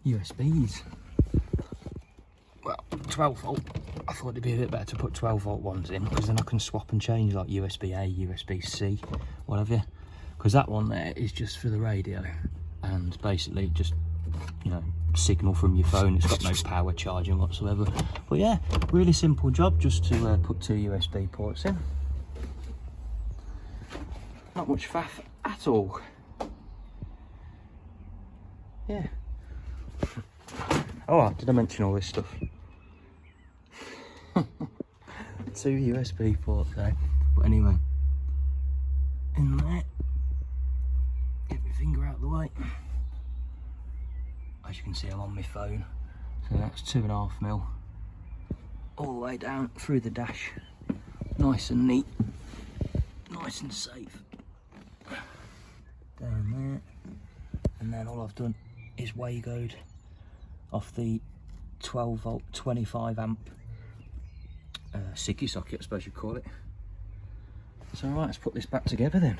USBs. Well, 12 volt. I thought it'd be a bit better to put 12 volt ones in, because then I can swap and change like USB A, USB C, whatever. Because that one there is just for the radio, and basically just, you know, signal from your phone. It's got no power charging whatsoever. But yeah, really simple job, just to put 2 USB ports in. Not much faff at all. Yeah. Oh, did I mention all this stuff? 2 USB ports there. But anyway, in there, get my finger out of the way. As you can see, I'm on my phone, so that's 2.5mm all the way down through the dash, nice and neat, nice and safe. Down there, and then all I've done is Wagoed off the 12 volt 25 amp Sicky socket, I suppose you'd call it. So right, let's put this back together then.